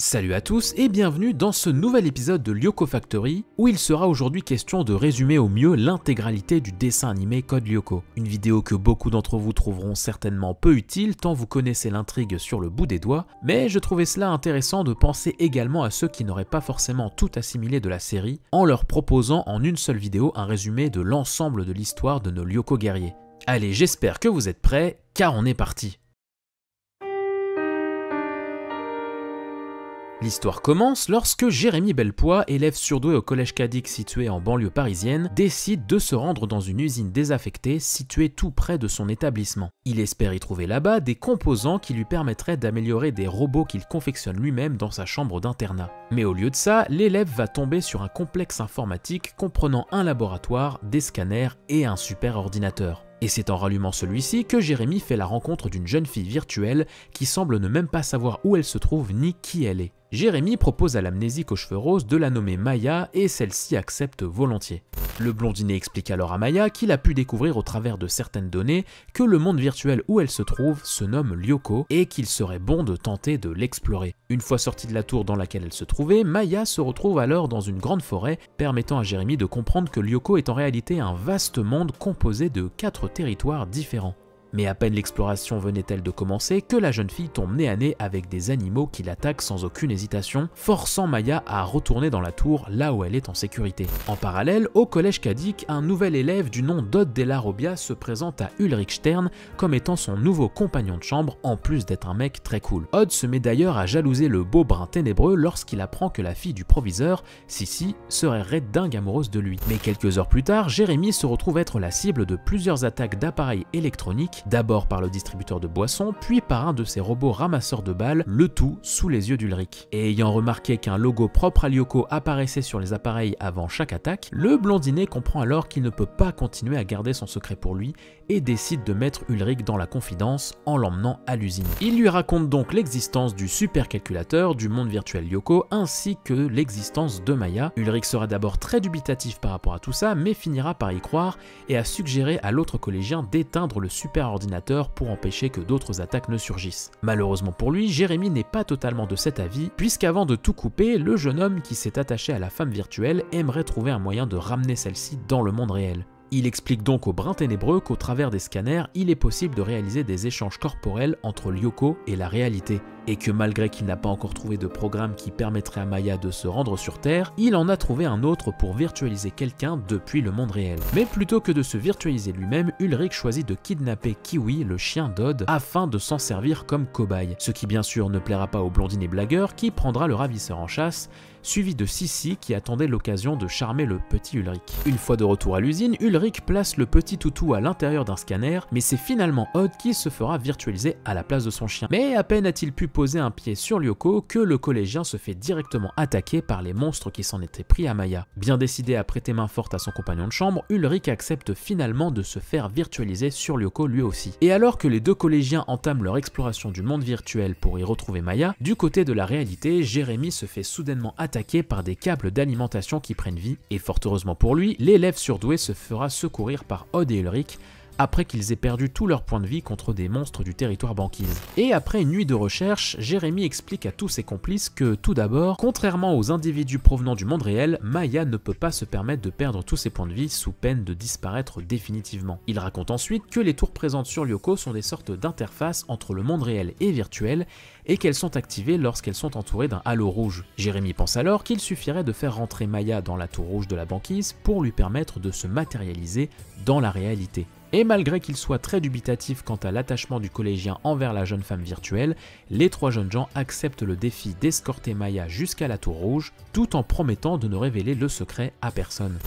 Salut à tous et bienvenue dans ce nouvel épisode de Lyoko Factory où il sera aujourd'hui question de résumer au mieux l'intégralité du dessin animé Code Lyoko. Une vidéo que beaucoup d'entre vous trouveront certainement peu utile tant vous connaissez l'intrigue sur le bout des doigts, mais je trouvais cela intéressant de penser également à ceux qui n'auraient pas forcément tout assimilé de la série en leur proposant en une seule vidéo un résumé de l'ensemble de l'histoire de nos Lyoko guerriers. Allez, j'espère que vous êtes prêts car on est parti. L'histoire commence lorsque Jérémy Belpois, élève surdoué au collège Cadix situé en banlieue parisienne, décide de se rendre dans une usine désaffectée située tout près de son établissement. Il espère y trouver là-bas des composants qui lui permettraient d'améliorer des robots qu'il confectionne lui-même dans sa chambre d'internat. Mais au lieu de ça, l'élève va tomber sur un complexe informatique comprenant un laboratoire, des scanners et un super ordinateur. Et c'est en rallumant celui-ci que Jérémy fait la rencontre d'une jeune fille virtuelle qui semble ne même pas savoir où elle se trouve ni qui elle est. Jérémy propose à l'amnésique aux cheveux roses de la nommer Maya et celle-ci accepte volontiers. Le blondinet explique alors à Maya qu'il a pu découvrir au travers de certaines données que le monde virtuel où elle se trouve se nomme Lyoko et qu'il serait bon de tenter de l'explorer. Une fois sortie de la tour dans laquelle elle se trouvait, Maya se retrouve alors dans une grande forêt permettant à Jérémy de comprendre que Lyoko est en réalité un vaste monde composé de 4 territoires différents. Mais à peine l'exploration venait-elle de commencer que la jeune fille tombe nez à nez avec des animaux qui l'attaquent sans aucune hésitation, forçant Maya à retourner dans la tour là où elle est en sécurité. En parallèle, au collège Cadix, un nouvel élève du nom d'Odd Della Robbia se présente à Ulrich Stern comme étant son nouveau compagnon de chambre en plus d'être un mec très cool. Odd se met d'ailleurs à jalouser le beau brun ténébreux lorsqu'il apprend que la fille du proviseur, Sissi, serait raide dingue amoureuse de lui. Mais quelques heures plus tard, Jérémy se retrouve être la cible de plusieurs attaques d'appareils électroniques, d'abord par le distributeur de boissons, puis par un de ses robots ramasseurs de balles, le tout sous les yeux d'Ulrich. Et ayant remarqué qu'un logo propre à Lyoko apparaissait sur les appareils avant chaque attaque, le blondinet comprend alors qu'il ne peut pas continuer à garder son secret pour lui et décide de mettre Ulrich dans la confidence en l'emmenant à l'usine. Il lui raconte donc l'existence du supercalculateur du monde virtuel Lyoko ainsi que l'existence de Maya. Ulrich sera d'abord très dubitatif par rapport à tout ça, mais finira par y croire et à suggérer à l'autre collégien d'éteindre le ordinateur pour empêcher que d'autres attaques ne surgissent. Malheureusement pour lui, Jérémy n'est pas totalement de cet avis, puisqu'avant de tout couper, le jeune homme qui s'est attaché à la femme virtuelle aimerait trouver un moyen de ramener celle-ci dans le monde réel. Il explique donc au brin ténébreux qu'au travers des scanners, il est possible de réaliser des échanges corporels entre Lyoko et la réalité, et que malgré qu'il n'a pas encore trouvé de programme qui permettrait à Maya de se rendre sur Terre, il en a trouvé un autre pour virtualiser quelqu'un depuis le monde réel. Mais plutôt que de se virtualiser lui-même, Ulrich choisit de kidnapper Kiwi, le chien d'Odd, afin de s'en servir comme cobaye, ce qui bien sûr ne plaira pas au blondinet blagueur qui prendra le ravisseur en chasse, suivi de Sissi qui attendait l'occasion de charmer le petit Ulrich. Une fois de retour à l'usine, Ulrich place le petit toutou à l'intérieur d'un scanner, mais c'est finalement Odd qui se fera virtualiser à la place de son chien. Mais à peine a-t-il pu poser un pied sur Lyoko que le collégien se fait directement attaquer par les monstres qui s'en étaient pris à Maya. Bien décidé à prêter main forte à son compagnon de chambre, Ulrich accepte finalement de se faire virtualiser sur Lyoko lui aussi. Et alors que les deux collégiens entament leur exploration du monde virtuel pour y retrouver Maya, du côté de la réalité, Jérémy se fait soudainement attaqué par des câbles d'alimentation qui prennent vie, et fort heureusement pour lui, l'élève surdoué se fera secourir par Odd et Ulrich après qu'ils aient perdu tous leurs points de vie contre des monstres du territoire banquise. Et après une nuit de recherche, Jérémy explique à tous ses complices que, tout d'abord, contrairement aux individus provenant du monde réel, Maya ne peut pas se permettre de perdre tous ses points de vie sous peine de disparaître définitivement. Il raconte ensuite que les tours présentes sur Lyoko sont des sortes d'interfaces entre le monde réel et virtuel, et qu'elles sont activées lorsqu'elles sont entourées d'un halo rouge. Jérémy pense alors qu'il suffirait de faire rentrer Maya dans la tour rouge de la banquise pour lui permettre de se matérialiser dans la réalité. Et malgré qu'il soit très dubitatif quant à l'attachement du collégien envers la jeune femme virtuelle, les trois jeunes gens acceptent le défi d'escorter Maya jusqu'à la tour rouge, tout en promettant de ne révéler le secret à personne.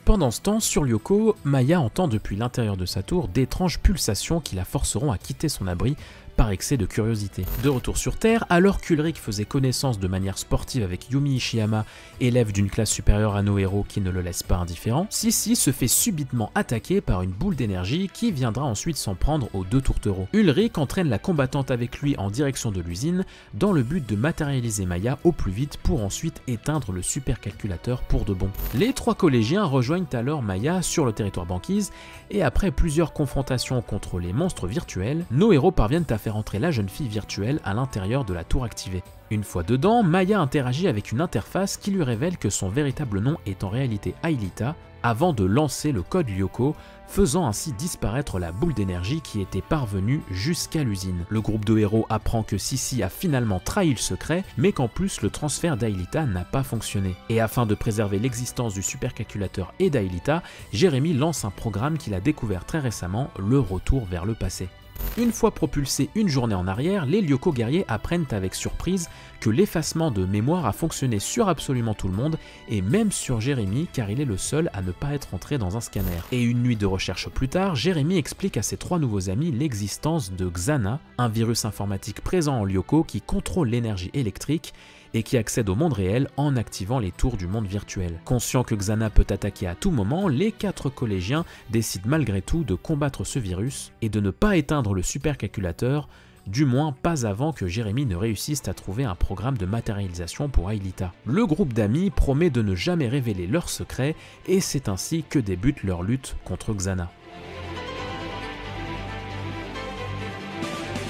Pendant ce temps, sur Lyoko, Maya entend depuis l'intérieur de sa tour d'étranges pulsations qui la forceront à quitter son abri par excès de curiosité. De retour sur Terre, alors qu'Ulrich faisait connaissance de manière sportive avec Yumi Ishiyama, élève d'une classe supérieure à nos héros qui ne le laisse pas indifférent, Sissi se fait subitement attaquer par une boule d'énergie qui viendra ensuite s'en prendre aux deux tourtereaux. Ulrich entraîne la combattante avec lui en direction de l'usine dans le but de matérialiser Maya au plus vite pour ensuite éteindre le supercalculateur pour de bon. Les trois collégiens rejoignent alors Maya sur le territoire banquise et après plusieurs confrontations contre les monstres virtuels, nos héros parviennent à faire entrer la jeune fille virtuelle à l'intérieur de la tour activée. Une fois dedans, Maya interagit avec une interface qui lui révèle que son véritable nom est en réalité Aelita, avant de lancer le code Lyoko, faisant ainsi disparaître la boule d'énergie qui était parvenue jusqu'à l'usine. Le groupe de héros apprend que Sissi a finalement trahi le secret, mais qu'en plus le transfert d'Aelita n'a pas fonctionné. Et afin de préserver l'existence du supercalculateur et d'Aelita, Jérémy lance un programme qu'il a découvert très récemment, le retour vers le passé. Une fois propulsés une journée en arrière, les Lyoko guerriers apprennent avec surprise que l'effacement de mémoire a fonctionné sur absolument tout le monde et même sur Jérémy car il est le seul à ne pas être entré dans un scanner. Et une nuit de recherche plus tard, Jérémy explique à ses 3 nouveaux amis l'existence de Xana, un virus informatique présent en Lyoko qui contrôle l'énergie électrique et qui accède au monde réel en activant les tours du monde virtuel. Conscient que Xana peut attaquer à tout moment, les 4 collégiens décident malgré tout de combattre ce virus et de ne pas éteindre le supercalculateur, du moins pas avant que Jérémy ne réussisse à trouver un programme de matérialisation pour Aelita. Le groupe d'amis promet de ne jamais révéler leurs secrets et c'est ainsi que débute leur lutte contre Xana.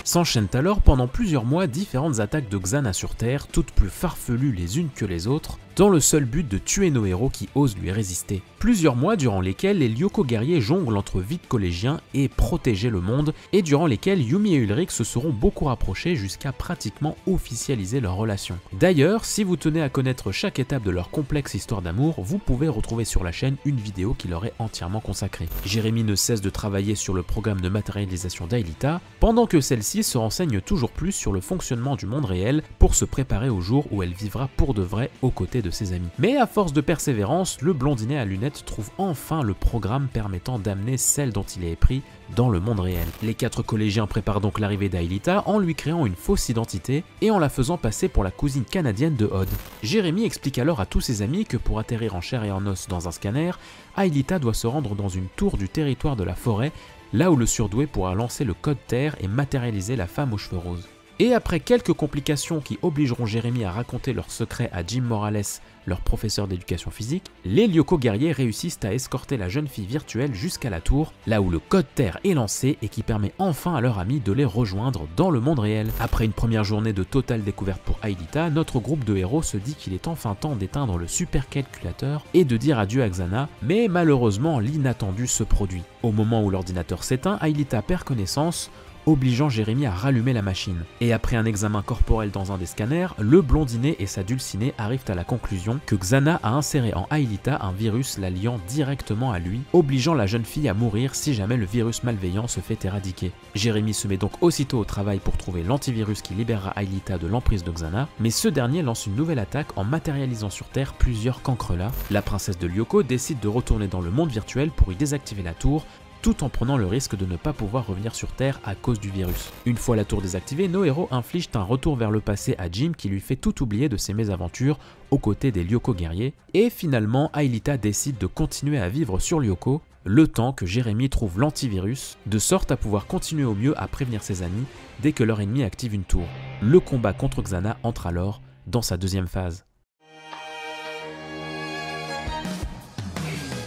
S'enchaînent alors pendant plusieurs mois différentes attaques de Xana sur Terre, toutes plus farfelues les unes que les autres, dans le seul but de tuer nos héros qui osent lui résister. Plusieurs mois durant lesquels les Lyoko guerriers jonglent entre vides collégiens et protéger le monde, et durant lesquels Yumi et Ulrich se seront beaucoup rapprochés jusqu'à pratiquement officialiser leur relation. D'ailleurs, si vous tenez à connaître chaque étape de leur complexe histoire d'amour, vous pouvez retrouver sur la chaîne une vidéo qui leur est entièrement consacrée. Jérémy ne cesse de travailler sur le programme de matérialisation d'Aelita, pendant que celle-ci se renseigne toujours plus sur le fonctionnement du monde réel pour se préparer au jour où elle vivra pour de vrai aux côtés de ses amis. Mais à force de persévérance, le blondinet à lunettes trouve enfin le programme permettant d'amener celle dont il est épris dans le monde réel. Les 4 collégiens préparent donc l'arrivée d'Aelita en lui créant une fausse identité et en la faisant passer pour la cousine canadienne de Odd. Jérémy explique alors à tous ses amis que pour atterrir en chair et en os dans un scanner, Aelita doit se rendre dans une tour du territoire de la forêt, là où le surdoué pourra lancer le code terre et matérialiser la femme aux cheveux roses. Et après quelques complications qui obligeront Jérémy à raconter leur secret à Jim Morales, leur professeur d'éducation physique, les Lyoko guerriers réussissent à escorter la jeune fille virtuelle jusqu'à la tour, là où le code terre est lancé et qui permet enfin à leur ami de les rejoindre dans le monde réel. Après une première journée de totale découverte pour Aelita, notre groupe de héros se dit qu'il est enfin temps d'éteindre le supercalculateur et de dire adieu à Xana, mais malheureusement l'inattendu se produit. Au moment où l'ordinateur s'éteint, Aelita perd connaissance, obligeant Jérémy à rallumer la machine. Et après un examen corporel dans un des scanners, le blondinet et sa dulcinée arrivent à la conclusion que Xana a inséré en Aelita un virus la liant directement à lui, obligeant la jeune fille à mourir si jamais le virus malveillant se fait éradiquer. Jérémy se met donc aussitôt au travail pour trouver l'antivirus qui libérera Aelita de l'emprise de Xana, mais ce dernier lance une nouvelle attaque en matérialisant sur Terre plusieurs cancrelats. La princesse de Lyoko décide de retourner dans le monde virtuel pour y désactiver la tour, tout en prenant le risque de ne pas pouvoir revenir sur Terre à cause du virus. Une fois la tour désactivée, nos héros infligent un retour vers le passé à Jim qui lui fait tout oublier de ses mésaventures aux côtés des Lyoko guerriers, et finalement Aelita décide de continuer à vivre sur Lyoko, le temps que Jérémy trouve l'antivirus, de sorte à pouvoir continuer au mieux à prévenir ses amis dès que leur ennemi active une tour. Le combat contre Xana entre alors dans sa deuxième phase.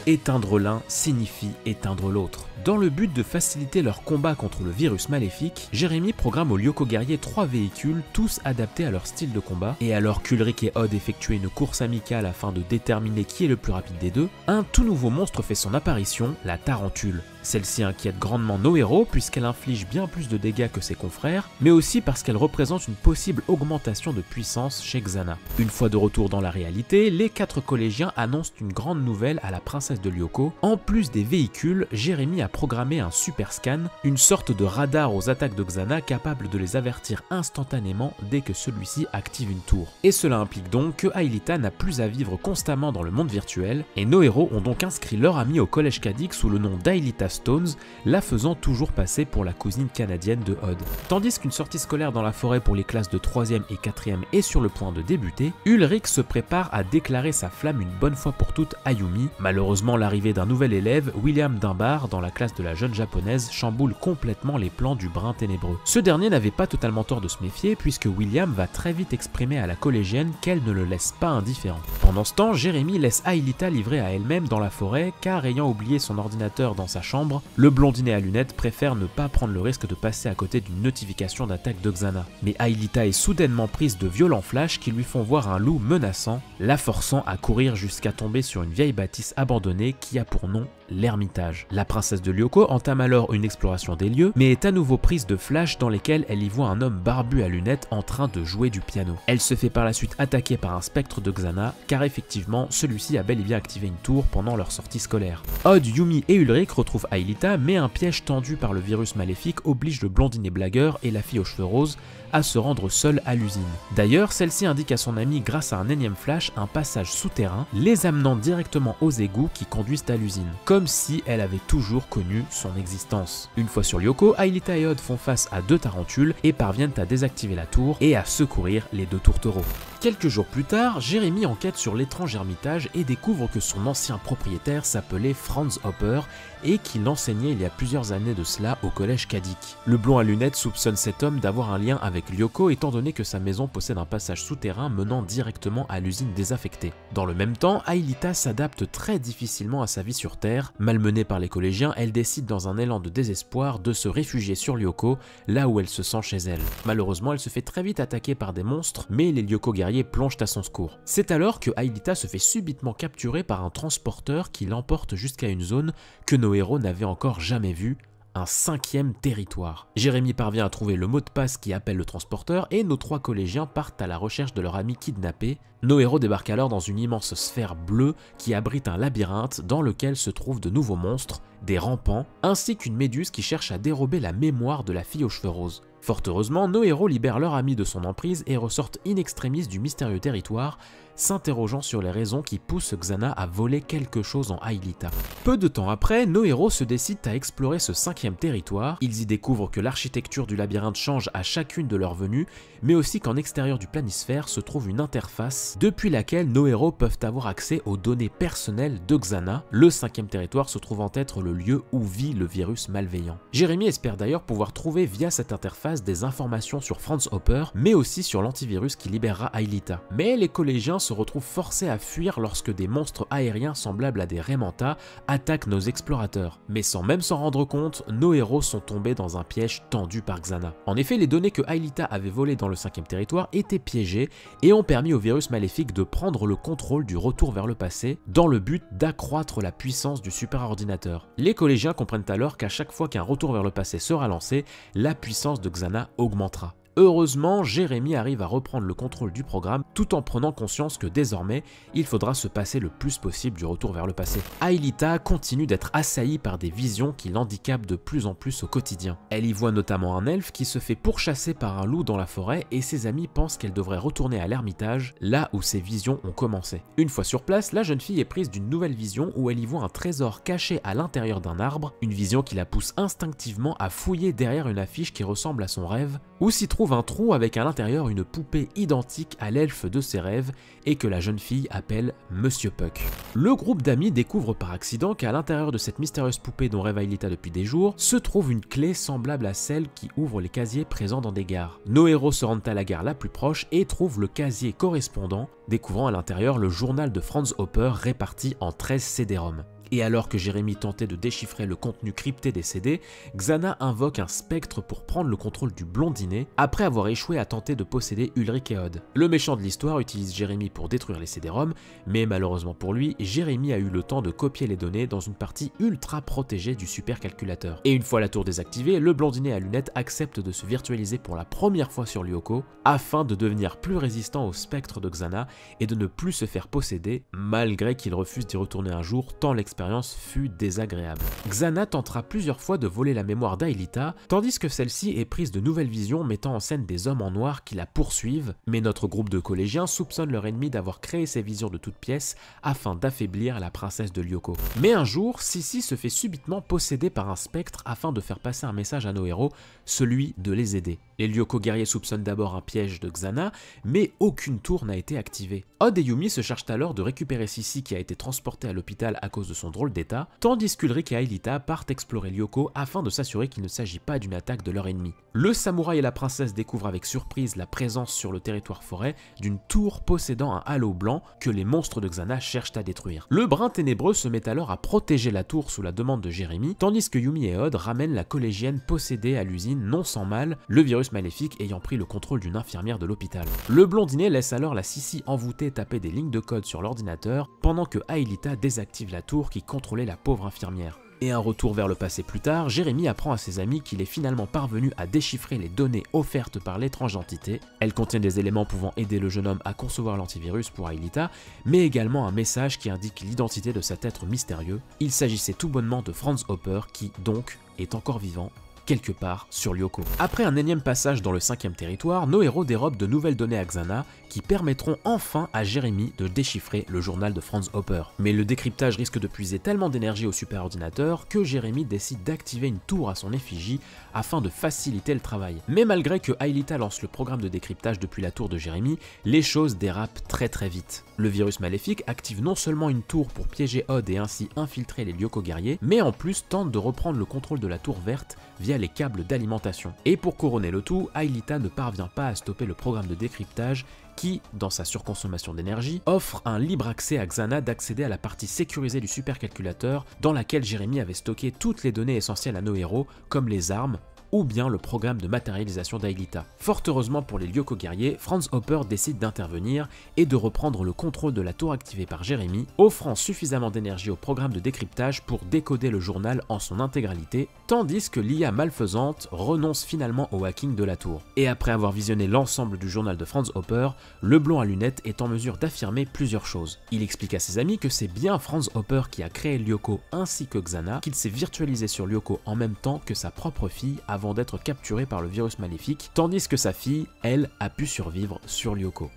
Éteindre l'un signifie éteindre l'autre. Dans le but de faciliter leur combat contre le virus maléfique, Jérémy programme aux Lyoko guerriers 3 véhicules, tous adaptés à leur style de combat, et alors qu'Ulrich et Odd effectuent une course amicale afin de déterminer qui est le plus rapide des deux, un tout nouveau monstre fait son apparition, la Tarentule. Celle-ci inquiète grandement nos héros puisqu'elle inflige bien plus de dégâts que ses confrères, mais aussi parce qu'elle représente une possible augmentation de puissance chez Xana. Une fois de retour dans la réalité, les 4 collégiens annoncent une grande nouvelle à la princesse de Lyoko. En plus des véhicules, Jérémy a programmé un super scan, une sorte de radar aux attaques de Xana capable de les avertir instantanément dès que celui-ci active une tour. Et cela implique donc que Aelita n'a plus à vivre constamment dans le monde virtuel, et nos héros ont donc inscrit leur amie au collège Cadix sous le nom d'Aelita Stones, la faisant toujours passer pour la cousine canadienne de Odd. Tandis qu'une sortie scolaire dans la forêt pour les classes de 3e et 4e est sur le point de débuter, Ulrich se prépare à déclarer sa flamme une bonne fois pour toutes à Yumi. Malheureusement, l'arrivée d'un nouvel élève, William Dunbar, dans la classe de la jeune japonaise, chamboule complètement les plans du brin ténébreux. Ce dernier n'avait pas totalement tort de se méfier puisque William va très vite exprimer à la collégienne qu'elle ne le laisse pas indifférent. Pendant ce temps, Jérémy laisse Aelita livrée à elle-même dans la forêt car ayant oublié son ordinateur dans sa chambre, chambre, le blondinet à lunettes préfère ne pas prendre le risque de passer à côté d'une notification d'attaque de Xana. Mais Aelita est soudainement prise de violents flashs qui lui font voir un loup menaçant, la forçant à courir jusqu'à tomber sur une vieille bâtisse abandonnée qui a pour nom l'Ermitage. La princesse de Lyoko entame alors une exploration des lieux, mais est à nouveau prise de flashs dans lesquels elle y voit un homme barbu à lunettes en train de jouer du piano. Elle se fait par la suite attaquer par un spectre de Xana, car effectivement, celui-ci a bel et bien activé une tour pendant leur sortie scolaire. Odd, Yumi et Ulrich retrouvent Aelita, mais un piège tendu par le virus maléfique oblige le blondinet blagueur et la fille aux cheveux roses à se rendre seule à l'usine. D'ailleurs, celle-ci indique à son ami grâce à un énième flash un passage souterrain, les amenant directement aux égouts qui conduisent à l'usine, comme si elle avait toujours connu son existence. Une fois sur Lyoko, Aelita et Odd font face à 2 tarentules et parviennent à désactiver la tour et à secourir les 2 tourtereaux. Quelques jours plus tard, Jérémy enquête sur l'étrange ermitage et découvre que son ancien propriétaire s'appelait Franz Hopper et qu'il enseignait il y a plusieurs années de cela au collège Kadik. Le blond à lunettes soupçonne cet homme d'avoir un lien avec Lyoko étant donné que sa maison possède un passage souterrain menant directement à l'usine désaffectée. Dans le même temps, Aelita s'adapte très difficilement à sa vie sur Terre. Malmenée par les collégiens, elle décide dans un élan de désespoir de se réfugier sur Lyoko, là où elle se sent chez elle. Malheureusement, elle se fait très vite attaquer par des monstres, mais les Lyoko guerriers plongent à son secours. C'est alors que Aelita se fait subitement capturer par un transporteur qui l'emporte jusqu'à une zone que nos héros n'avaient encore jamais vue, un 5e territoire. Jérémy parvient à trouver le mot de passe qui appelle le transporteur et nos 3 collégiens partent à la recherche de leur ami kidnappé. Nos héros débarquent alors dans une immense sphère bleue qui abrite un labyrinthe dans lequel se trouvent de nouveaux monstres, des rampants, ainsi qu'une méduse qui cherche à dérober la mémoire de la fille aux cheveux roses. Fort heureusement, nos héros libèrent leur ami de son emprise et ressortent in extremis du mystérieux territoire, s'interrogeant sur les raisons qui poussent Xana à voler quelque chose en Aelita. Peu de temps après, nos héros se décident à explorer ce 5e territoire. Ils y découvrent que l'architecture du labyrinthe change à chacune de leurs venues, mais aussi qu'en extérieur du planisphère se trouve une interface depuis laquelle nos héros peuvent avoir accès aux données personnelles de Xana, le 5e territoire se trouvant être le lieu où vit le virus malveillant. Jérémy espère d'ailleurs pouvoir trouver via cette interface des informations sur Franz Hopper, mais aussi sur l'antivirus qui libérera Aelita. Mais les collégiens se retrouvent forcés à fuir lorsque des monstres aériens semblables à des Raymanta attaquent nos explorateurs. Mais sans même s'en rendre compte, nos héros sont tombés dans un piège tendu par Xana. En effet, les données que Aelita avait volées dans le 5e territoire étaient piégées et ont permis au virus maléfique de prendre le contrôle du retour vers le passé dans le but d'accroître la puissance du superordinateur. Les collégiens comprennent alors qu'à chaque fois qu'un retour vers le passé sera lancé, la puissance de Xana augmentera. Heureusement, Jérémy arrive à reprendre le contrôle du programme tout en prenant conscience que désormais, il faudra se passer le plus possible du retour vers le passé. Aelita continue d'être assaillie par des visions qui l'handicapent de plus en plus au quotidien. Elle y voit notamment un elfe qui se fait pourchasser par un loup dans la forêt et ses amis pensent qu'elle devrait retourner à l'ermitage, là où ses visions ont commencé. Une fois sur place, la jeune fille est prise d'une nouvelle vision où elle y voit un trésor caché à l'intérieur d'un arbre, une vision qui la pousse instinctivement à fouiller derrière une affiche qui ressemble à son rêve, où s'y trouve un trou avec à l'intérieur une poupée identique à l'elfe de ses rêves et que la jeune fille appelle Monsieur Puck. Le groupe d'amis découvre par accident qu'à l'intérieur de cette mystérieuse poupée dont rêve Aelita depuis des jours, se trouve une clé semblable à celle qui ouvre les casiers présents dans des gares. Nos héros se rendent à la gare la plus proche et trouvent le casier correspondant, découvrant à l'intérieur le journal de Franz Hopper réparti en 13 CD-ROM. Et alors que Jérémy tentait de déchiffrer le contenu crypté des CD, Xana invoque un spectre pour prendre le contrôle du blondinet après avoir échoué à tenter de posséder Ulrich et Odd. Le méchant de l'histoire utilise Jérémy pour détruire les CD-ROM, mais malheureusement pour lui, Jérémy a eu le temps de copier les données dans une partie ultra protégée du supercalculateur. Et une fois la tour désactivée, le blondinet à lunettes accepte de se virtualiser pour la première fois sur Lyoko afin de devenir plus résistant au spectre de Xana et de ne plus se faire posséder, malgré qu'il refuse d'y retourner un jour tant l'expérience fut désagréable. Xana tentera plusieurs fois de voler la mémoire d'Aelita, tandis que celle-ci est prise de nouvelles visions mettant en scène des hommes en noir qui la poursuivent, mais notre groupe de collégiens soupçonne leur ennemi d'avoir créé ces visions de toutes pièces afin d'affaiblir la princesse de Lyoko. Mais un jour, Sissi se fait subitement posséder par un spectre afin de faire passer un message à nos héros, celui de les aider. Les Lyoko guerriers soupçonnent d'abord un piège de Xana, mais aucune tour n'a été activée. Odd et Yumi se chargent alors de récupérer Sissi qui a été transportée à l'hôpital à cause de son son drôle d'état, tandis qu'Ulrich et Aelita partent explorer Lyoko afin de s'assurer qu'il ne s'agit pas d'une attaque de leur ennemi. Le samouraï et la princesse découvrent avec surprise la présence sur le territoire forêt d'une tour possédant un halo blanc que les monstres de Xana cherchent à détruire. Le brin ténébreux se met alors à protéger la tour sous la demande de Jérémie, tandis que Yumi et Odd ramènent la collégienne possédée à l'usine non sans mal, le virus maléfique ayant pris le contrôle d'une infirmière de l'hôpital. Le blondinet laisse alors la Sissi envoûtée taper des lignes de code sur l'ordinateur pendant que Aelita désactive la tour qui contrôlait la pauvre infirmière. Et un retour vers le passé plus tard, Jérémie apprend à ses amis qu'il est finalement parvenu à déchiffrer les données offertes par l'étrange entité. Elles contiennent des éléments pouvant aider le jeune homme à concevoir l'antivirus pour Aelita, mais également un message qui indique l'identité de cet être mystérieux. Il s'agissait tout bonnement de Franz Hopper qui, donc, est encore vivant quelque part sur Lyoko. Après un énième passage dans le 5e territoire, nos héros dérobent de nouvelles données à Xana qui permettront enfin à Jérémie de déchiffrer le journal de Franz Hopper. Mais le décryptage risque de puiser tellement d'énergie au superordinateur que Jérémie décide d'activer une tour à son effigie afin de faciliter le travail. Mais malgré que Aelita lance le programme de décryptage depuis la tour de Jérémie, les choses dérapent très vite. Le virus maléfique active non seulement une tour pour piéger Odd et ainsi infiltrer les Lyoko guerriers, mais en plus tente de reprendre le contrôle de la tour verte via les câbles d'alimentation. Et pour couronner le tout, Aelita ne parvient pas à stopper le programme de décryptage qui, dans sa surconsommation d'énergie, offre un libre accès à Xana d'accéder à la partie sécurisée du supercalculateur dans laquelle Jérémie avait stocké toutes les données essentielles à nos héros, comme les armes, ou bien le programme de matérialisation d'Aelita. Fort heureusement pour les Lyoko guerriers, Franz Hopper décide d'intervenir et de reprendre le contrôle de la tour activée par Jérémie, offrant suffisamment d'énergie au programme de décryptage pour décoder le journal en son intégralité, tandis que l'IA malfaisante renonce finalement au hacking de la tour. Et après avoir visionné l'ensemble du journal de Franz Hopper, le blond à lunettes est en mesure d'affirmer plusieurs choses. Il explique à ses amis que c'est bien Franz Hopper qui a créé Lyoko ainsi que Xana, qu'il s'est virtualisé sur Lyoko en même temps que sa propre fille avant d'être capturé par le virus maléfique, tandis que sa fille, elle, a pu survivre sur Lyoko.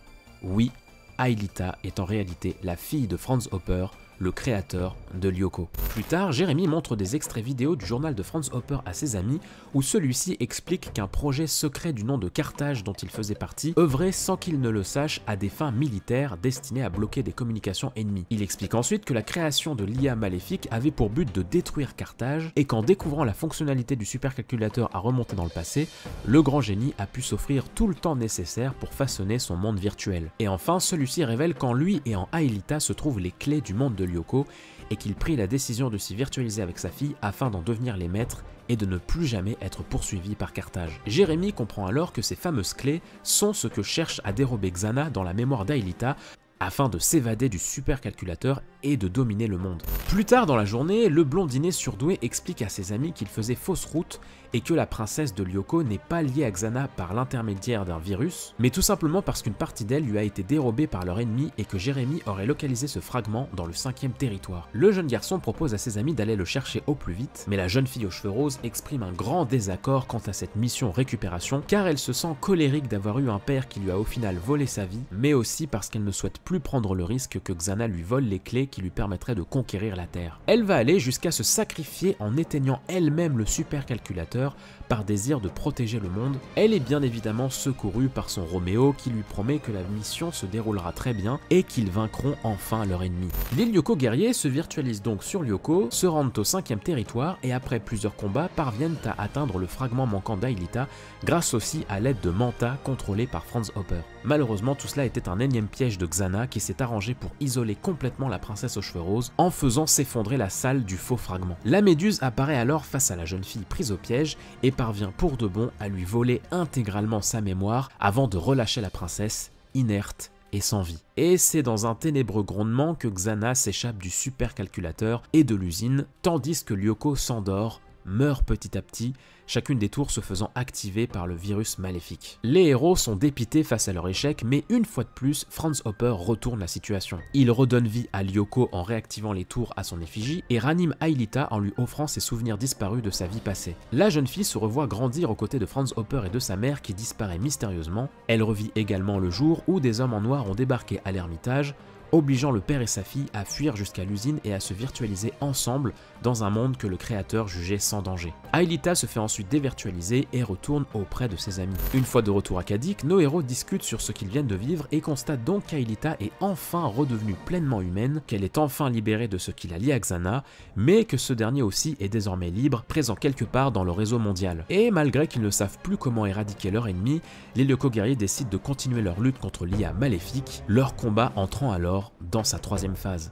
Oui, Aelita est en réalité la fille de Franz Hopper, le créateur de Lyoko. Plus tard, Jérémie montre des extraits vidéo du journal de Franz Hopper à ses amis où celui-ci explique qu'un projet secret du nom de Carthage dont il faisait partie œuvrait sans qu'il ne le sache à des fins militaires destinées à bloquer des communications ennemies. Il explique ensuite que la création de l'IA maléfique avait pour but de détruire Carthage et qu'en découvrant la fonctionnalité du supercalculateur à remonter dans le passé, le grand génie a pu s'offrir tout le temps nécessaire pour façonner son monde virtuel. Et enfin, celui-ci révèle qu'en lui et en Aelita se trouvent les clés du monde de Lyoko et qu'il prit la décision de s'y virtualiser avec sa fille afin d'en devenir les maîtres et de ne plus jamais être poursuivi par Carthage. Jérémie comprend alors que ces fameuses clés sont ce que cherche à dérober Xana dans la mémoire d'Aelita afin de s'évader du supercalculateur et de dominer le monde. Plus tard dans la journée, le blondinet surdoué explique à ses amis qu'il faisait fausse route et que la princesse de Lyoko n'est pas liée à Xana par l'intermédiaire d'un virus, mais tout simplement parce qu'une partie d'elle lui a été dérobée par leur ennemi et que Jérémie aurait localisé ce fragment dans le 5e territoire. Le jeune garçon propose à ses amis d'aller le chercher au plus vite, mais la jeune fille aux cheveux roses exprime un grand désaccord quant à cette mission récupération, car elle se sent colérique d'avoir eu un père qui lui a au final volé sa vie, mais aussi parce qu'elle ne souhaite plus prendre le risque que Xana lui vole les clés qui lui permettraient de conquérir la Terre. Elle va aller jusqu'à se sacrifier en éteignant elle-même le supercalculateur par désir de protéger le monde. Elle est bien évidemment secourue par son Roméo qui lui promet que la mission se déroulera très bien et qu'ils vaincront enfin leur ennemi. Les Lyoko guerriers se virtualisent donc sur Lyoko, se rendent au 5e territoire et après plusieurs combats parviennent à atteindre le fragment manquant d'Aelita grâce aussi à l'aide de Manta contrôlée par Franz Hopper. Malheureusement, tout cela était un énième piège de Xana qui s'est arrangé pour isoler complètement la princesse aux cheveux roses en faisant s'effondrer la salle du faux fragment. La Méduse apparaît alors face à la jeune fille prise au piège et parvient pour de bon à lui voler intégralement sa mémoire avant de relâcher la princesse, inerte et sans vie. Et c'est dans un ténébreux grondement que Xana s'échappe du supercalculateur et de l'usine, tandis que Lyoko s'endort, meurt petit à petit, chacune des tours se faisant activer par le virus maléfique. Les héros sont dépités face à leur échec, mais une fois de plus, Franz Hopper retourne la situation. Il redonne vie à Lyoko en réactivant les tours à son effigie et ranime Aelita en lui offrant ses souvenirs disparus de sa vie passée. La jeune fille se revoit grandir aux côtés de Franz Hopper et de sa mère qui disparaît mystérieusement. Elle revit également le jour où des hommes en noir ont débarqué à l'Ermitage, obligeant le père et sa fille à fuir jusqu'à l'usine et à se virtualiser ensemble dans un monde que le créateur jugeait sans danger. Aelita se fait ensuite dévirtualiser et retourne auprès de ses amis. Une fois de retour à Cadic, nos héros discutent sur ce qu'ils viennent de vivre et constatent donc qu'Aelita est enfin redevenue pleinement humaine, qu'elle est enfin libérée de ce qui la lie à Xana, mais que ce dernier aussi est désormais libre, présent quelque part dans le réseau mondial. Et malgré qu'ils ne savent plus comment éradiquer leur ennemi, les Lyoko guerriers décident de continuer leur lutte contre l'IA maléfique, leur combat entrant alors dans sa troisième phase.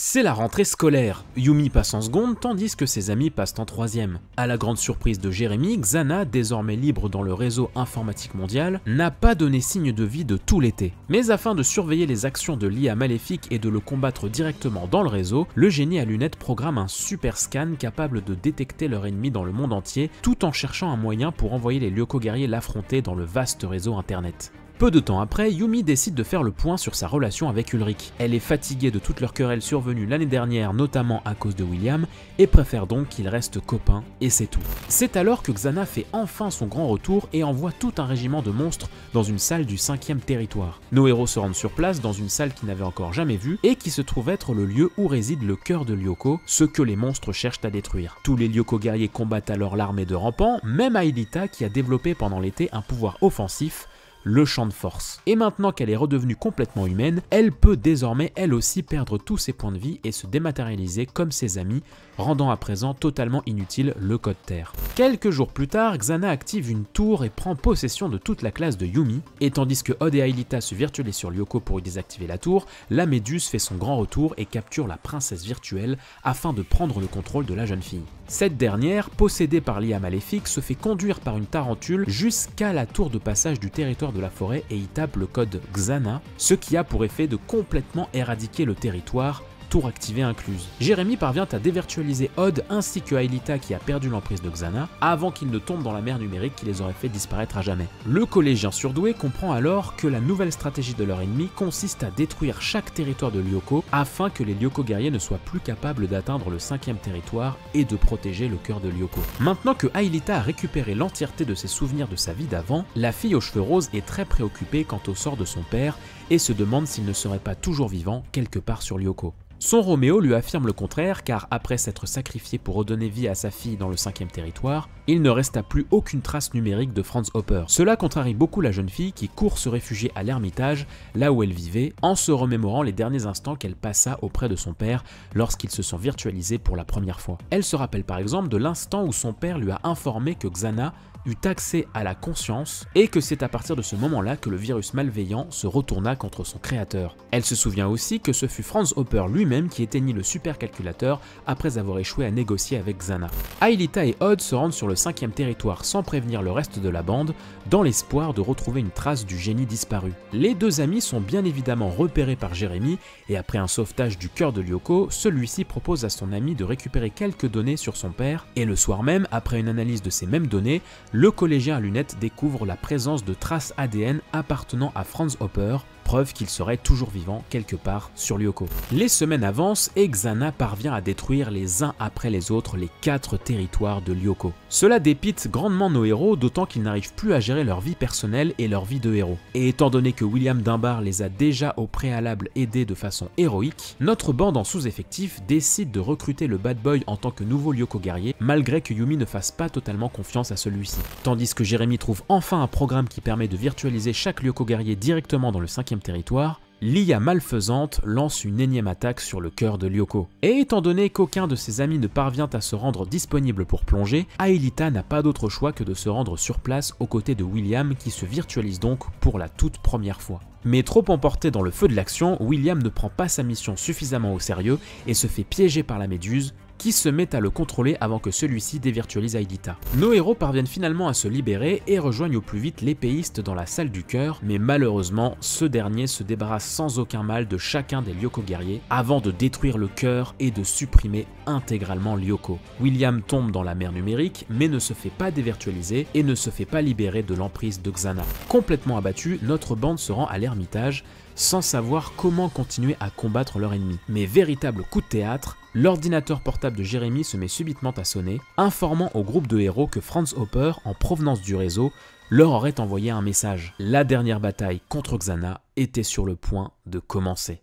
C'est la rentrée scolaire. Yumi passe en seconde tandis que ses amis passent en troisième. À la grande surprise de Jérémy, Xana, désormais libre dans le réseau informatique mondial, n'a pas donné signe de vie de tout l'été. Mais afin de surveiller les actions de l'IA maléfique et de le combattre directement dans le réseau, le génie à lunettes programme un super scan capable de détecter leur ennemi dans le monde entier, tout en cherchant un moyen pour envoyer les Lyoko guerriers l'affronter dans le vaste réseau internet. Peu de temps après, Yumi décide de faire le point sur sa relation avec Ulrich. Elle est fatiguée de toutes leurs querelles survenues l'année dernière, notamment à cause de William, et préfère donc qu'ils restent copains, et c'est tout. C'est alors que Xana fait enfin son grand retour et envoie tout un régiment de monstres dans une salle du 5e territoire. Nos héros se rendent sur place dans une salle qu'ils n'avaient encore jamais vue et qui se trouve être le lieu où réside le cœur de Lyoko, ce que les monstres cherchent à détruire. Tous les Lyoko guerriers combattent alors l'armée de rampants, même Aelita qui a développé pendant l'été un pouvoir offensif, le champ de force. Et maintenant qu'elle est redevenue complètement humaine, elle peut désormais elle aussi perdre tous ses points de vie et se dématérialiser comme ses amis, rendant à présent totalement inutile le code terre. Quelques jours plus tard, Xana active une tour et prend possession de toute la classe de Yumi, et tandis que Odd et Aelita se virtualisent sur Lyoko pour y désactiver la tour, la Méduse fait son grand retour et capture la princesse virtuelle afin de prendre le contrôle de la jeune fille. Cette dernière, possédée par l'IA maléfique, se fait conduire par une tarentule jusqu'à la tour de passage du territoire de la forêt et y tape le code Xana, ce qui a pour effet de complètement éradiquer le territoire, tour activée incluse. Jérémy parvient à dévirtualiser Odd ainsi que Aelita qui a perdu l'emprise de Xana avant qu'ils ne tombent dans la mer numérique qui les aurait fait disparaître à jamais. Le collégien surdoué comprend alors que la nouvelle stratégie de leur ennemi consiste à détruire chaque territoire de Lyoko afin que les Lyoko guerriers ne soient plus capables d'atteindre le 5e territoire et de protéger le cœur de Lyoko. Maintenant que Aelita a récupéré l'entièreté de ses souvenirs de sa vie d'avant, la fille aux cheveux roses est très préoccupée quant au sort de son père et se demande s'il ne serait pas toujours vivant quelque part sur Lyoko. Son Roméo lui affirme le contraire car après s'être sacrifié pour redonner vie à sa fille dans le 5e territoire, il ne resta plus aucune trace numérique de Franz Hopper. Cela contrarie beaucoup la jeune fille qui court se réfugier à l'ermitage, là où elle vivait, en se remémorant les derniers instants qu'elle passa auprès de son père lorsqu'ils se sont virtualisés pour la première fois. Elle se rappelle par exemple de l'instant où son père lui a informé que Xana eut accès à la conscience et que c'est à partir de ce moment-là que le virus malveillant se retourna contre son créateur. Elle se souvient aussi que ce fut Franz Hopper lui-même qui éteignit le supercalculateur après avoir échoué à négocier avec Xana. Aelita et Odd se rendent sur le 5e territoire sans prévenir le reste de la bande, dans l'espoir de retrouver une trace du génie disparu. Les deux amis sont bien évidemment repérés par Jérémy et après un sauvetage du cœur de Lyoko, celui-ci propose à son ami de récupérer quelques données sur son père et le soir même, après une analyse de ces mêmes données, le collégien à lunettes découvre la présence de traces ADN appartenant à Franz Hopper, preuve qu'il serait toujours vivant quelque part sur Lyoko. Les semaines avancent et Xana parvient à détruire les uns après les autres les 4 territoires de Lyoko. Cela dépite grandement nos héros, d'autant qu'ils n'arrivent plus à gérer leur vie personnelle et leur vie de héros. Et étant donné que William Dunbar les a déjà au préalable aidés de façon héroïque, notre bande en sous-effectif décide de recruter le bad boy en tant que nouveau Lyoko guerrier, malgré que Yumi ne fasse pas totalement confiance à celui-ci. Tandis que Jérémy trouve enfin un programme qui permet de virtualiser chaque Lyoko guerrier directement dans le 5e territoire, l'IA malfaisante lance une énième attaque sur le cœur de Lyoko. Et étant donné qu'aucun de ses amis ne parvient à se rendre disponible pour plonger, Aelita n'a pas d'autre choix que de se rendre sur place aux côtés de William qui se virtualise donc pour la toute première fois. Mais trop emporté dans le feu de l'action, William ne prend pas sa mission suffisamment au sérieux et se fait piéger par la Méduse, qui se met à le contrôler avant que celui-ci dévirtualise Aelita. Nos héros parviennent finalement à se libérer et rejoignent au plus vite l'épéiste dans la salle du cœur, mais malheureusement, ce dernier se débarrasse sans aucun mal de chacun des Lyoko guerriers avant de détruire le cœur et de supprimer intégralement Lyoko. William tombe dans la mer numérique, mais ne se fait pas dévirtualiser et ne se fait pas libérer de l'emprise de Xana. Complètement abattu, notre bande se rend à l'ermitage, sans savoir comment continuer à combattre leur ennemi. Mais véritable coup de théâtre, l'ordinateur portable de Jérémy se met subitement à sonner, informant au groupe de héros que Franz Hopper, en provenance du réseau, leur aurait envoyé un message. La dernière bataille contre Xana était sur le point de commencer.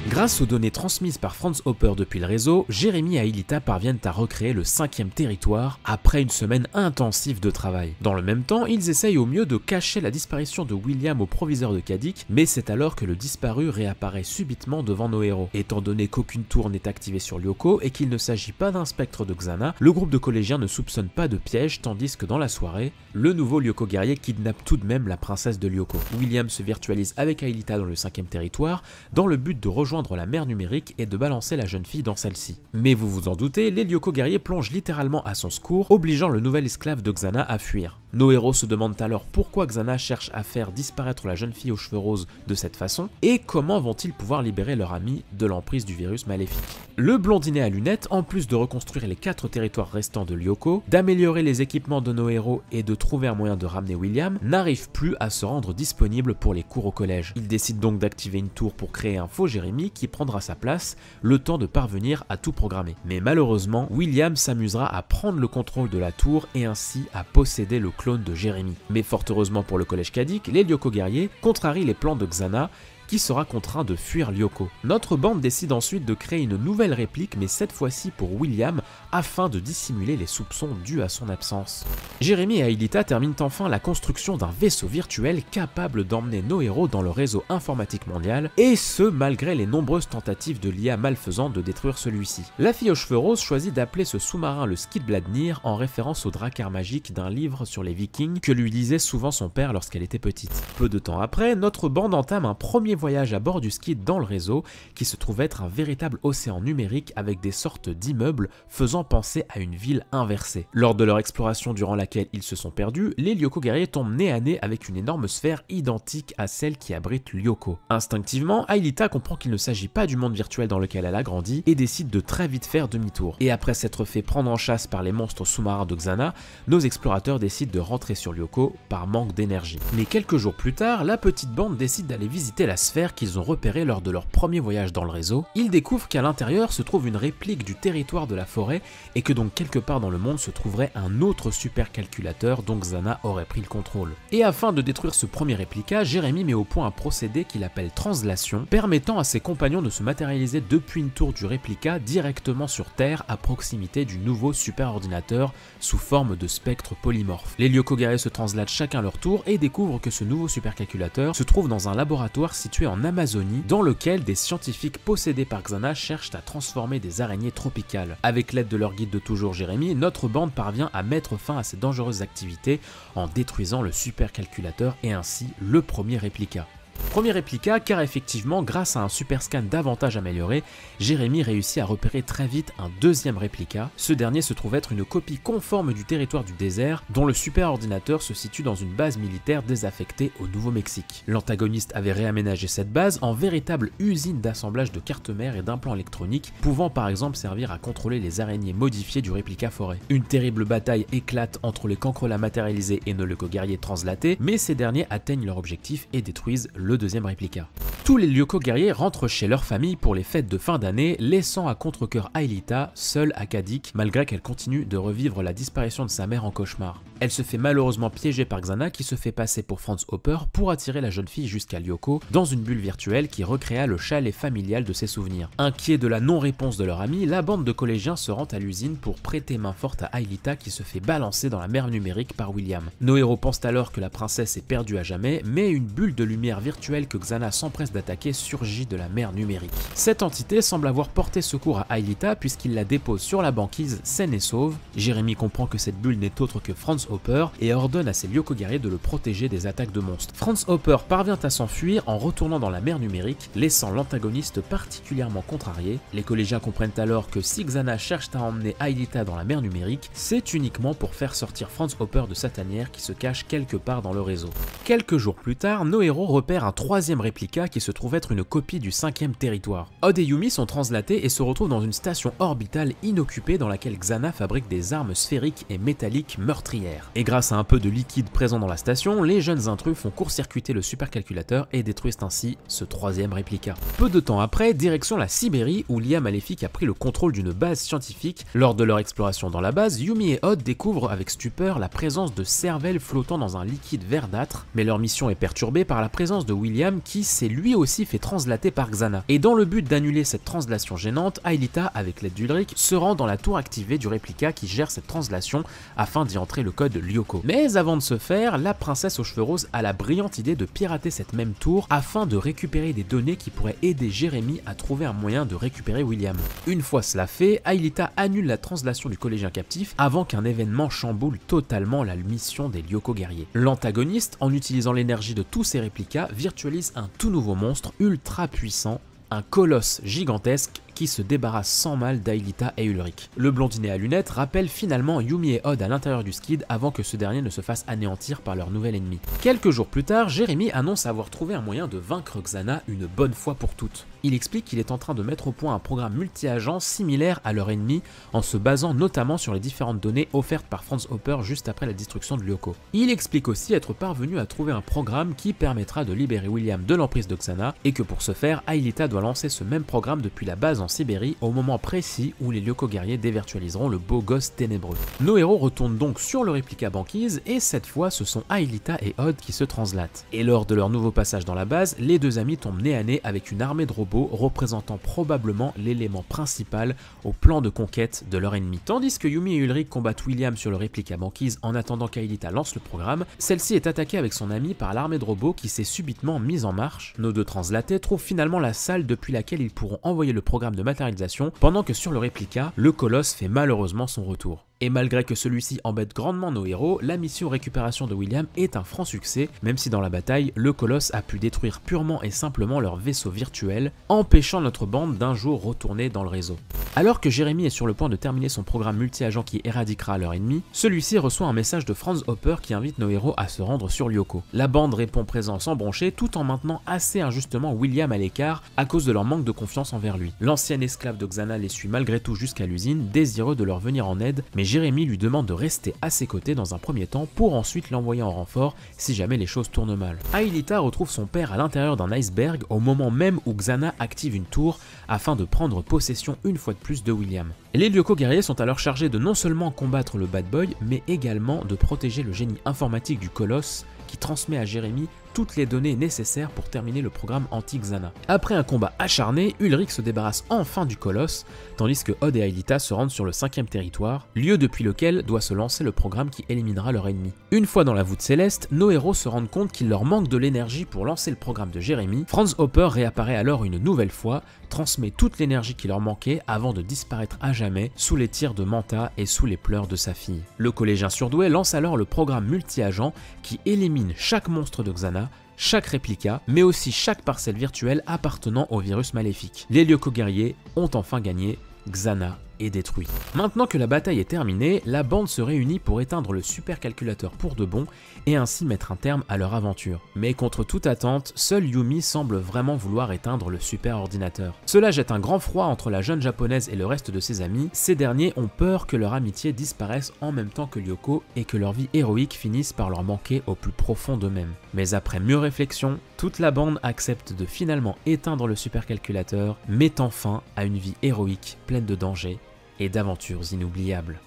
Grâce aux données transmises par Franz Hopper depuis le réseau, Jérémy et Aelita parviennent à recréer le 5e territoire après une semaine intensive de travail. Dans le même temps, ils essayent au mieux de cacher la disparition de William au proviseur de Cadic, mais c'est alors que le disparu réapparaît subitement devant nos héros. Étant donné qu'aucune tour n'est activée sur Lyoko et qu'il ne s'agit pas d'un spectre de Xana, le groupe de collégiens ne soupçonne pas de piège, tandis que dans la soirée, le nouveau Lyoko guerrier kidnappe tout de même la princesse de Lyoko. William se virtualise avec Aelita dans le 5e territoire, dans le but de rejoindre la mer numérique et de balancer la jeune fille dans celle-ci. Mais vous vous en doutez, les Lyoko guerriers plongent littéralement à son secours, obligeant le nouvel esclave de Xana à fuir. Nos héros se demandent alors pourquoi Xana cherche à faire disparaître la jeune fille aux cheveux roses de cette façon, et comment vont-ils pouvoir libérer leur ami de l'emprise du virus maléfique. Le blondinet à lunettes, en plus de reconstruire les 4 territoires restants de Lyoko, d'améliorer les équipements de nos héros et de trouver un moyen de ramener William, n'arrive plus à se rendre disponible pour les cours au collège. Il décide donc d'activer une tour pour créer un faux Jérémy qui prendra sa place, le temps de parvenir à tout programmer. Mais malheureusement, William s'amusera à prendre le contrôle de la tour et ainsi à posséder le clone de Jérémy. Mais fort heureusement pour le collège Cadic, les Lyoko guerriers contrarient les plans de Xana, qui sera contraint de fuir Lyoko. Notre bande décide ensuite de créer une nouvelle réplique, mais cette fois-ci pour William, afin de dissimuler les soupçons dus à son absence. Jérémy et Aelita terminent enfin la construction d'un vaisseau virtuel capable d'emmener nos héros dans le réseau informatique mondial, et ce malgré les nombreuses tentatives de l'IA malfaisante de détruire celui-ci. La fille aux cheveux roses choisit d'appeler ce sous-marin le Skidbladnir en référence au drakkar magique d'un livre sur les Vikings que lui lisait souvent son père lorsqu'elle était petite. Peu de temps après, notre bande entame un premier voyage à bord du Skid dans le réseau, qui se trouve être un véritable océan numérique avec des sortes d'immeubles faisant penser à une ville inversée. Lors de leur exploration durant laquelle ils se sont perdus, les Lyoko guerriers tombent nez à nez avec une énorme sphère identique à celle qui abrite Lyoko. Instinctivement, Aelita comprend qu'il ne s'agit pas du monde virtuel dans lequel elle a grandi et décide de très vite faire demi-tour. Et après s'être fait prendre en chasse par les monstres sous-marins de Xana, nos explorateurs décident de rentrer sur Lyoko par manque d'énergie. Mais quelques jours plus tard, la petite bande décide d'aller visiter la sphère qu'ils ont repérée lors de leur premier voyage dans le réseau. Ils découvrent qu'à l'intérieur se trouve une réplique du territoire de la forêt et que donc quelque part dans le monde se trouverait un autre supercalculateur dont Xana aurait pris le contrôle. Et afin de détruire ce premier réplica, Jérémy met au point un procédé qu'il appelle translation, permettant à ses compagnons de se matérialiser depuis une tour du réplica directement sur Terre à proximité du nouveau superordinateur sous forme de spectre polymorphe. Les Lyoko guerriers se translatent chacun leur tour et découvrent que ce nouveau supercalculateur se trouve dans un laboratoire situé en Amazonie, dans lequel des scientifiques possédés par Xana cherchent à transformer des araignées tropicales. Avec l'aide de leur guide de toujours Jérémy, notre bande parvient à mettre fin à ces dangereuses activités en détruisant le supercalculateur et ainsi le premier réplica. Premier réplica car effectivement, grâce à un super scan davantage amélioré, Jérémy réussit à repérer très vite un deuxième réplica. Ce dernier se trouve être une copie conforme du territoire du désert, dont le superordinateur se situe dans une base militaire désaffectée au Nouveau-Mexique. L'antagoniste avait réaménagé cette base en véritable usine d'assemblage de cartes mères et d'implants électroniques, pouvant par exemple servir à contrôler les araignées modifiées du réplica forêt. Une terrible bataille éclate entre les Cancrelats matérialisés et nos Lyoko guerriers translatés, mais ces derniers atteignent leur objectif et détruisent le deuxième réplica. Tous les Lyoko guerriers rentrent chez leur famille pour les fêtes de fin d'année, laissant à contre-cœur Aelita seule à Cadic, malgré qu'elle continue de revivre la disparition de sa mère en cauchemar. Elle se fait malheureusement piéger par Xana qui se fait passer pour Franz Hopper pour attirer la jeune fille jusqu'à Lyoko dans une bulle virtuelle qui recréa le chalet familial de ses souvenirs. Inquiet de la non-réponse de leur ami, la bande de collégiens se rend à l'usine pour prêter main forte à Aelita qui se fait balancer dans la mer numérique par William. Nos héros pensent alors que la princesse est perdue à jamais, mais une bulle de lumière virtuelle que Xana s'empresse d'attaquer surgit de la mer numérique. Cette entité semble avoir porté secours à Aelita puisqu'il la dépose sur la banquise saine et sauve. Jérémy comprend que cette bulle n'est autre que Franz Hopper et ordonne à ses Lyoko guerriers de le protéger des attaques de monstres. Franz Hopper parvient à s'enfuir en retournant dans la mer numérique, laissant l'antagoniste particulièrement contrarié. Les collégiens comprennent alors que si Xana cherche à emmener Aelita dans la mer numérique, c'est uniquement pour faire sortir Franz Hopper de sa tanière qui se cache quelque part dans le réseau. Quelques jours plus tard, nos héros repèrent un troisième réplica qui se trouve être une copie du 5e territoire. Odd et Yumi sont translatés et se retrouvent dans une station orbitale inoccupée dans laquelle Xana fabrique des armes sphériques et métalliques meurtrières. l'air. Et grâce à un peu de liquide présent dans la station, les jeunes intrus font court-circuiter le supercalculateur et détruisent ainsi ce troisième réplica. Peu de temps après, direction la Sibérie où l'IA maléfique a pris le contrôle d'une base scientifique. Lors de leur exploration dans la base, Yumi et Odd découvrent avec stupeur la présence de cervelles flottant dans un liquide verdâtre, mais leur mission est perturbée par la présence de William qui s'est lui aussi fait translater par Xana. Et dans le but d'annuler cette translation gênante, Aelita, avec l'aide d'Ulrich, se rend dans la tour activée du réplica qui gère cette translation afin d'y entrer le code Lyoko. Mais avant de se faire, la princesse aux cheveux roses a la brillante idée de pirater cette même tour afin de récupérer des données qui pourraient aider Jérémy à trouver un moyen de récupérer William. Une fois cela fait, Aelita annule la translation du collégien captif avant qu'un événement chamboule totalement la mission des Lyoko guerriers. L'antagoniste, en utilisant l'énergie de tous ces réplicas, virtualise un tout nouveau monstre ultra puissant, un colosse gigantesque qui se débarrasse sans mal d'Aelita et Ulrich. Le blondinet à lunettes rappelle finalement Yumi et Odd à l'intérieur du Skid avant que ce dernier ne se fasse anéantir par leur nouvel ennemi. Quelques jours plus tard, Jérémy annonce avoir trouvé un moyen de vaincre Xana une bonne fois pour toutes. Il explique qu'il est en train de mettre au point un programme multi-agent similaire à leur ennemi en se basant notamment sur les différentes données offertes par Franz Hopper juste après la destruction de Lyoko. Il explique aussi être parvenu à trouver un programme qui permettra de libérer William de l'emprise de Xana et que pour ce faire, Aelita doit lancer ce même programme depuis la base en Sibérie au moment précis où les Lyoko guerriers dévirtualiseront le beau gosse ténébreux. Nos héros retournent donc sur le réplica banquise et cette fois ce sont Aelita et Odd qui se translatent. Et lors de leur nouveau passage dans la base, les deux amis tombent nez à nez avec une armée de robots représentant probablement l'élément principal au plan de conquête de leur ennemi. Tandis que Yumi et Ulrich combattent William sur le réplica banquise en attendant qu'Aelita lance le programme, celle-ci est attaquée avec son ami par l'armée de robots qui s'est subitement mise en marche. Nos deux translatés trouvent finalement la salle depuis laquelle ils pourront envoyer le programme de matérialisation, pendant que sur le réplica, le colosse fait malheureusement son retour. Et malgré que celui-ci embête grandement nos héros, la mission récupération de William est un franc succès, même si dans la bataille, le colosse a pu détruire purement et simplement leur vaisseau virtuel, empêchant notre bande d'un jour retourner dans le réseau. Alors que Jérémy est sur le point de terminer son programme multi-agent qui éradiquera leur ennemi, celui-ci reçoit un message de Franz Hopper qui invite nos héros à se rendre sur Lyoko. La bande répond présent sans broncher tout en maintenant assez injustement William à l'écart à cause de leur manque de confiance envers lui. L'ancien esclave de Xana les suit malgré tout jusqu'à l'usine, désireux de leur venir en aide, mais Jérémy lui demande de rester à ses côtés dans un premier temps pour ensuite l'envoyer en renfort si jamais les choses tournent mal. Aelita retrouve son père à l'intérieur d'un iceberg au moment même où Xana active une tour afin de prendre possession une fois de plus de William. Les Lyoko guerriers sont alors chargés de non seulement combattre le bad boy, mais également de protéger le génie informatique du colosse qui transmet à Jérémy toutes les données nécessaires pour terminer le programme anti-Xana. Après un combat acharné, Ulrich se débarrasse enfin du colosse, tandis que Odd et Aelita se rendent sur le 5e territoire, lieu depuis lequel doit se lancer le programme qui éliminera leur ennemi. Une fois dans la voûte céleste, nos héros se rendent compte qu'il leur manque de l'énergie pour lancer le programme de Jérémy. Franz Hopper réapparaît alors une nouvelle fois, transmet toute l'énergie qui leur manquait avant de disparaître à jamais sous les tirs de Manta et sous les pleurs de sa fille. Le collégien surdoué lance alors le programme multi-agent qui élimine chaque monstre de Xana, chaque réplica, mais aussi chaque parcelle virtuelle appartenant au virus maléfique. Les Lyoko guerriers ont enfin gagné, Xana est détruit. Maintenant que la bataille est terminée, la bande se réunit pour éteindre le supercalculateur pour de bon et ainsi mettre un terme à leur aventure. Mais contre toute attente, seul Yumi semble vraiment vouloir éteindre le super ordinateur. Cela jette un grand froid entre la jeune japonaise et le reste de ses amis. Ces derniers ont peur que leur amitié disparaisse en même temps que Lyoko et que leur vie héroïque finisse par leur manquer au plus profond d'eux-mêmes. Mais après mûre réflexion, toute la bande accepte de finalement éteindre le supercalculateur, mettant fin à une vie héroïque pleine de dangers et d'aventures inoubliables.